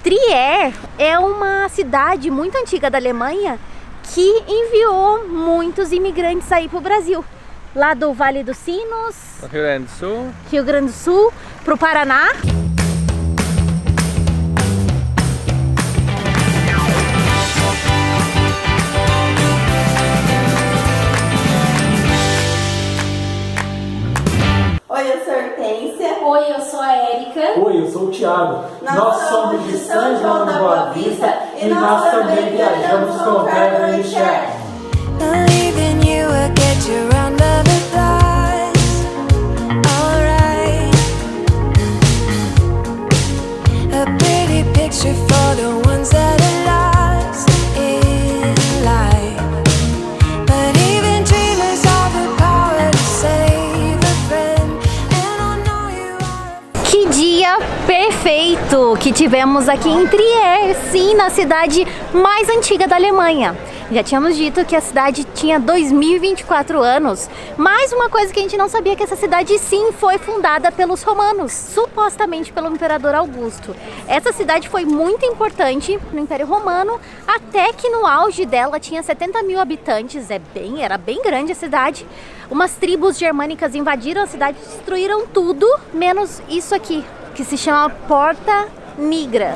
Trier é uma cidade muito antiga da Alemanha que enviou muitos imigrantes aí pro Brasil. Lá do Vale dos Sinos, Rio Grande do Sul, pro Paraná. Oi, eu sou a Hortência. Oi, eu sou a Érica. Oi, eu sou o Thiago. Nós somos de São João da Boa Vista e nós também viajamos com o Travel & Share. Perfeito que tivemos aqui em Trier, sim, na cidade mais antiga da Alemanha. Já tínhamos dito que a cidade tinha 2024 anos, mas uma coisa que a gente não sabia é que essa cidade sim foi fundada pelos romanos, supostamente pelo imperador Augusto. Essa cidade foi muito importante no Império Romano, até que no auge dela tinha 70 mil habitantes, era bem grande a cidade. Umas tribos germânicas invadiram a cidade e destruíram tudo, menos isso aqui, que se chama Porta Nigra.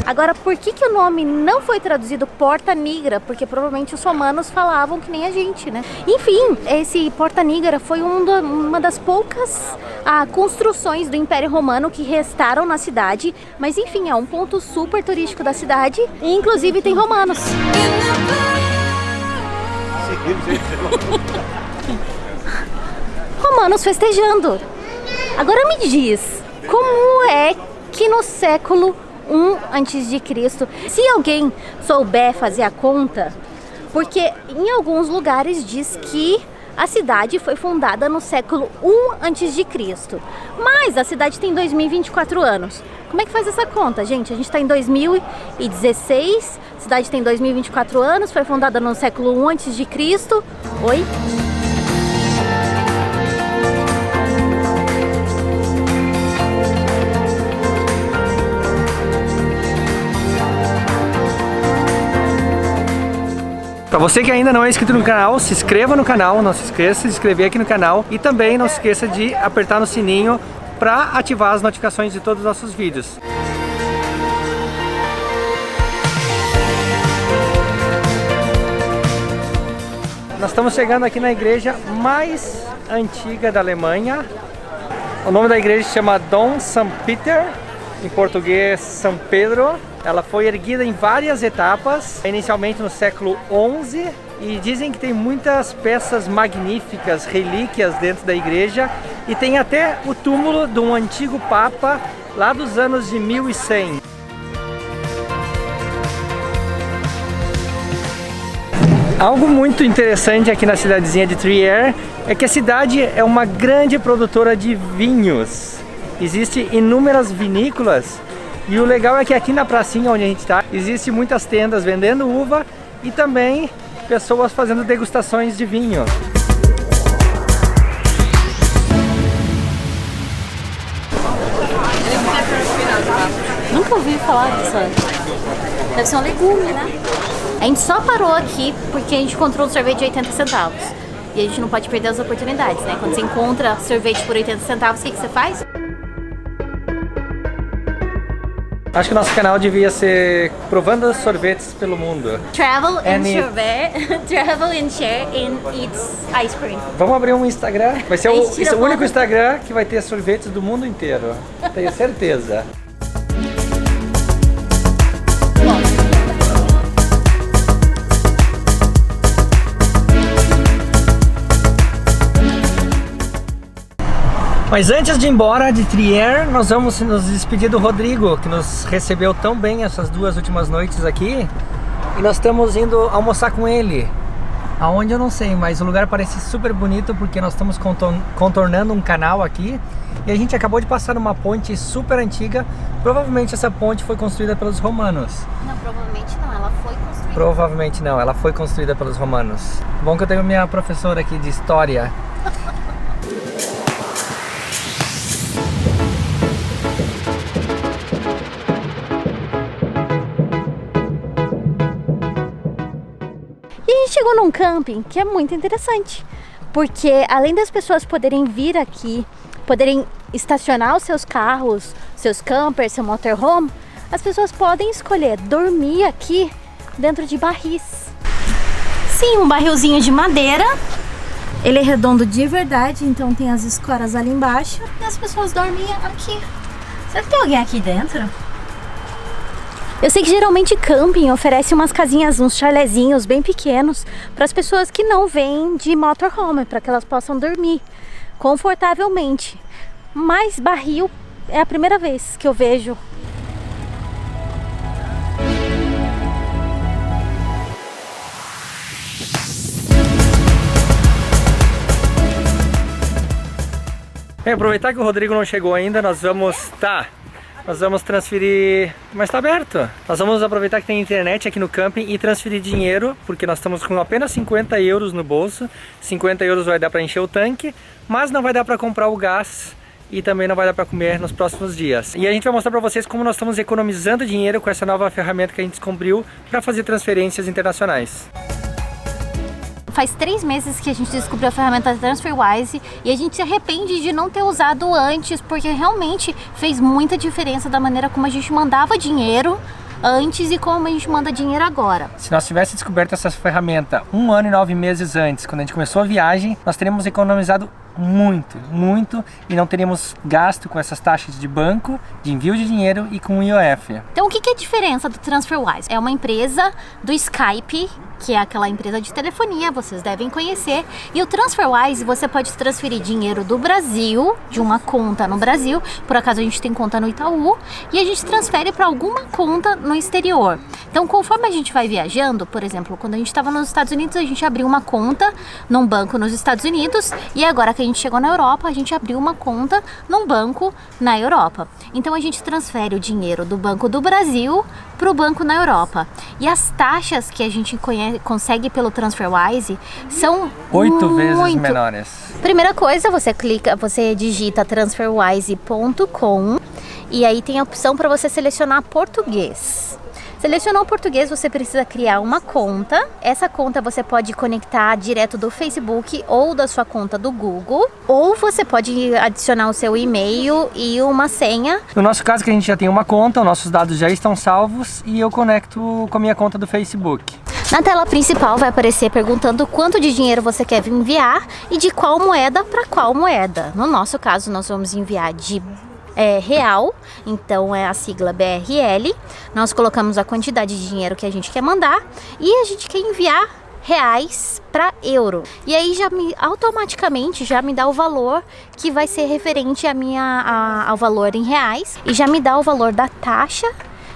Agora, por que o nome não foi traduzido Porta Nigra? Porque provavelmente os romanos falavam que nem a gente, né? Enfim, esse Porta Nigra foi uma das poucas construções do Império Romano que restaram na cidade. Mas enfim, é um ponto super turístico da cidade e inclusive tem romanos. Romanos festejando. Agora me diz, como é que no século 1 a.C., se alguém souber fazer a conta, porque em alguns lugares diz que a cidade foi fundada no século 1 a.C., mas a cidade tem 2024 anos. Como é que faz essa conta, gente? A gente está em 2016, a cidade tem 2024 anos, foi fundada no século 1 a.C. Oi? Para você que ainda não é inscrito no canal, se inscreva no canal, não se esqueça de se inscrever aqui no canal e também não se esqueça de apertar no sininho para ativar as notificações de todos os nossos vídeos. Nós estamos chegando aqui na igreja mais antiga da Alemanha. O nome da igreja se chama Dom St. Peter, em português São Pedro. Ela foi erguida em várias etapas, inicialmente no século XI, e dizem que tem muitas peças magníficas, relíquias dentro da igreja, e tem até o túmulo de um antigo papa lá dos anos de 1100. Algo muito interessante aqui na cidadezinha de Trier é que a cidade é uma grande produtora de vinhos. Existem inúmeras vinícolas. E o legal é que aqui na pracinha onde a gente está, existem muitas tendas vendendo uva e também pessoas fazendo degustações de vinho. Nunca ouvi falar disso. Deve ser um legume, né? A gente só parou aqui porque a gente encontrou um sorvete de 80 centavos. E a gente não pode perder as oportunidades, né? Quando você encontra sorvete por 80 centavos, o que você faz? Acho que o nosso canal devia ser provando sorvetes pelo mundo. Travel and share and eats ice cream. Vamos abrir um Instagram. Vai ser o único Instagram que vai ter sorvetes do mundo inteiro. Tenho certeza. Mas antes de ir embora de Trier, nós vamos nos despedir do Rodrigo, que nos recebeu tão bem essas duas últimas noites aqui. E nós estamos indo almoçar com ele. Aonde eu não sei, mas o lugar parece super bonito porque nós estamos contornando um canal aqui. E a gente acabou de passar uma ponte super antiga. Provavelmente essa ponte foi construída pelos romanos. Não, provavelmente não, ela foi construída. Provavelmente não, ela foi construída pelos romanos. Bom que eu tenho minha professora aqui de história. chegou num camping que é muito interessante, porque além das pessoas poderem vir aqui, poderem estacionar os seus carros, seus campers, seu motorhome, as pessoas podem escolher dormir aqui dentro de barris. Sim, um barrilzinho de madeira. Ele é redondo de verdade, então tem as escoras ali embaixo e as pessoas dormem aqui. Será que tem alguém aqui dentro? Eu sei que geralmente camping oferece umas casinhas, uns chalezinhos bem pequenos para as pessoas que não vêm de motorhome, para que elas possam dormir confortavelmente. Mas barril é a primeira vez que eu vejo. Bem, aproveitar que o Rodrigo não chegou ainda, nós vamos transferir, mas tá aberto. Nós vamos aproveitar que tem internet aqui no camping e transferir dinheiro, porque nós estamos com apenas 50 euros no bolso. 50 euros vai dar para encher o tanque, mas não vai dar para comprar o gás e também não vai dar para comer nos próximos dias. E a gente vai mostrar para vocês como nós estamos economizando dinheiro com essa nova ferramenta que a gente descobriu para fazer transferências internacionais. Faz 3 meses que a gente descobriu a ferramenta TransferWise e a gente se arrepende de não ter usado antes, porque realmente fez muita diferença da maneira como a gente mandava dinheiro antes e como a gente manda dinheiro agora. Se nós tivéssemos descoberto essa ferramenta 1 ano e 9 meses antes, quando a gente começou a viagem, nós teríamos economizado muito e não teríamos gasto com essas taxas de banco, de envio de dinheiro e com o IOF. Então o que é a diferença do TransferWise? É uma empresa do Skype, que é aquela empresa de telefonia, vocês devem conhecer. E o TransferWise, você pode transferir dinheiro do Brasil, de uma conta no Brasil, por acaso a gente tem conta no Itaú, e a gente transfere para alguma conta no exterior. Então conforme a gente vai viajando, por exemplo, quando a gente estava nos Estados Unidos, a gente abriu uma conta num banco nos Estados Unidos, e agora que a gente chegou na Europa, a gente abriu uma conta num banco na Europa. Então a gente transfere o dinheiro do Banco do Brasil para o banco na Europa. E as taxas que a gente consegue pelo TransferWise são 8 vezes menores. Primeira coisa, você digita transferwise.com e aí tem a opção para você selecionar português. Selecionou o português, você precisa criar uma conta. Essa conta você pode conectar direto do Facebook ou da sua conta do Google, ou você pode adicionar o seu e-mail e uma senha. No nosso caso, que a gente já tem uma conta, os nossos dados já estão salvos e eu conecto com a minha conta do Facebook. Na tela principal vai aparecer perguntando quanto de dinheiro você quer enviar e de qual moeda para qual moeda. No nosso caso, nós vamos enviar de real, então é a sigla BRL. Nós colocamos a quantidade de dinheiro que a gente quer mandar e a gente quer enviar reais para euro. E aí automaticamente já me dá o valor que vai ser referente ao valor em reais e já me dá o valor da taxa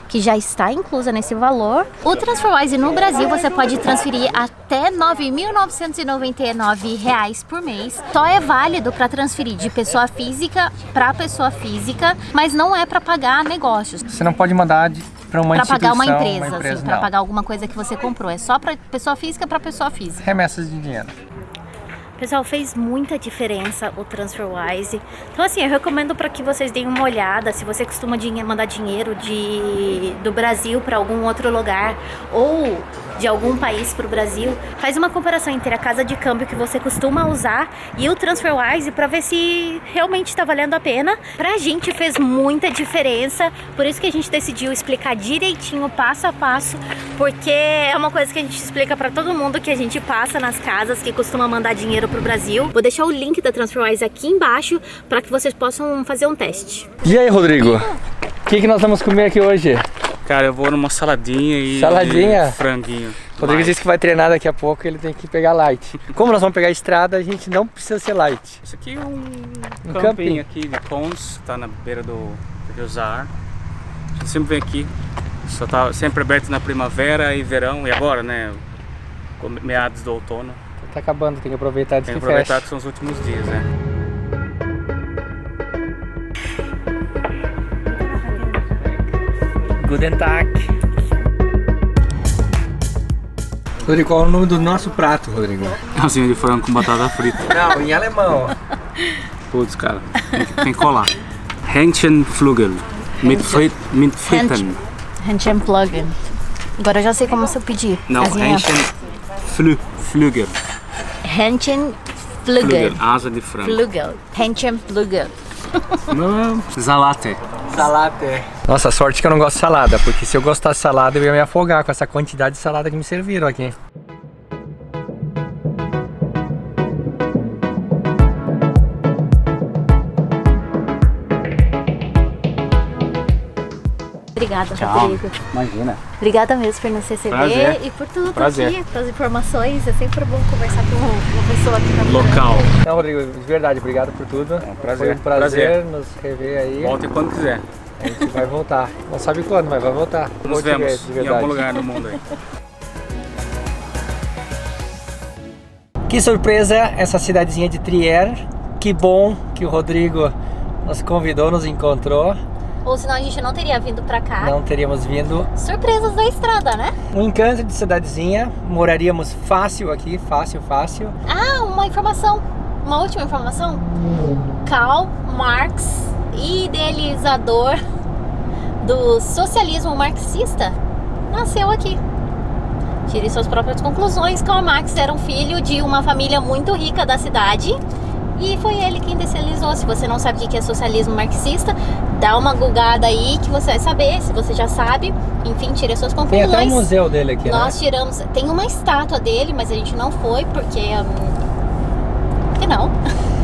que já está inclusa nesse valor. O TransferWise no Brasil você pode transferir até R$ 9.999 por mês. Só é válido para transferir de pessoa física para pessoa física, mas não é para pagar negócios. Você não pode mandar para uma instituição, pagar uma empresa assim, para pagar alguma coisa que você comprou. É só para pessoa física para pessoa física. Remessas de dinheiro. Pessoal, fez muita diferença o TransferWise. Então assim, eu recomendo para que vocês deem uma olhada. Se você costuma mandar dinheiro do Brasil para algum outro lugar ou de algum país para o Brasil, faz uma comparação entre a casa de câmbio que você costuma usar e o TransferWise para ver se realmente está valendo a pena. Pra gente fez muita diferença, por isso que a gente decidiu explicar direitinho, passo a passo, porque é uma coisa que a gente explica para todo mundo que a gente passa nas casas que costuma mandar dinheiro pro Brasil. Vou deixar o link da TransferWise aqui embaixo para que vocês possam fazer um teste. E aí, Rodrigo? O que nós vamos comer aqui hoje? Cara, eu vou numa saladinha e franguinho. O Rodrigo disse que vai treinar daqui a pouco, ele tem que pegar light. Como nós vamos pegar a estrada, a gente não precisa ser light. Isso aqui é um camping aqui de Pons, tá na beira do Zar. A gente sempre vem aqui, só tá sempre aberto na primavera e verão, e agora, né, meados do outono. Tá acabando, tem que aproveitar. Tem que aproveitar que são os últimos dias, né. Guten Tag. Rodrigo, qual é o nome do nosso prato, Rodrigo? Casinha de frango com batata frita. Não, em alemão. Putz, cara, tem que colar. Hähnchenflügel mit Fritten. Hähnchenflügel. Agora eu já sei como você pedir. Não, Hähnchenflügel. Flügel. Hähnchenflügel. Asa de frango. Flügel. Hähnchenflügel. Não, Salate. Salada. Nossa, sorte que eu não gosto de salada, porque se eu gostasse de salada eu ia me afogar com essa quantidade de salada que me serviram aqui. Obrigada, Tchau. Rodrigo. Imagina. Obrigada mesmo por nos receber Prazer. e por tudo Prazer. aqui, pelas informações. É sempre bom conversar com uma pessoa aqui na Local. Não, Rodrigo, de verdade, obrigado por tudo. prazer. Foi um prazer nos rever aí. Volte quando quiser. A gente vai voltar. Não sabe quando, mas vai voltar. Nos Vou te ver, vemos de em verdade. algum lugar do mundo aí. Que surpresa essa cidadezinha de Trier. Que bom que o Rodrigo nos convidou, nos encontrou. Ou senão a gente não teria vindo pra cá. Não teríamos vindo. Surpresas da estrada, né? Um encanto de cidadezinha. Moraríamos fácil aqui, fácil. Ah, uma informação. Uma última informação. Karl Marx, idealizador do socialismo marxista, nasceu aqui. Tire suas próprias conclusões. Karl Marx era um filho de uma família muito rica da cidade e foi ele quem idealizou. Se você não sabe o que é socialismo marxista, dá uma googada aí que você vai saber. Se você já sabe, enfim, tire suas Tem conclusões. até um museu dele aqui, Nós né? tiramos. Tem uma estátua dele, mas a gente não foi porque não.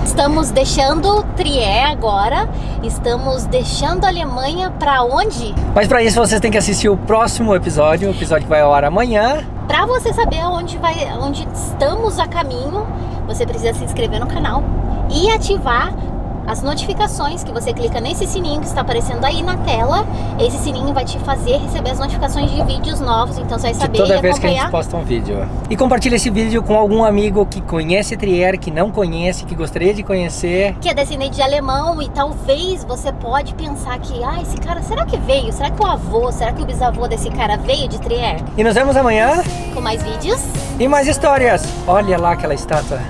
Estamos deixando Trier agora. Estamos deixando a Alemanha pra onde? Mas pra isso vocês têm que assistir o próximo episódio, o episódio que vai ao ar amanhã. Pra você saber onde estamos a caminho, você precisa se inscrever no canal e ativar as notificações, que você clica nesse sininho que está aparecendo aí na tela. Esse sininho vai te fazer receber as notificações de vídeos novos, então você vai saber Toda e vez que a acompanhar. gente posta um vídeo. E compartilha esse vídeo com algum amigo que conhece Trier, que não conhece, que gostaria de conhecer. Que é descendente de alemão e talvez você pode pensar que, esse cara, será que veio? Será que o avô, será que o bisavô desse cara veio de Trier? E nos vemos amanhã Com mais vídeos. e mais histórias. Olha lá aquela estátua.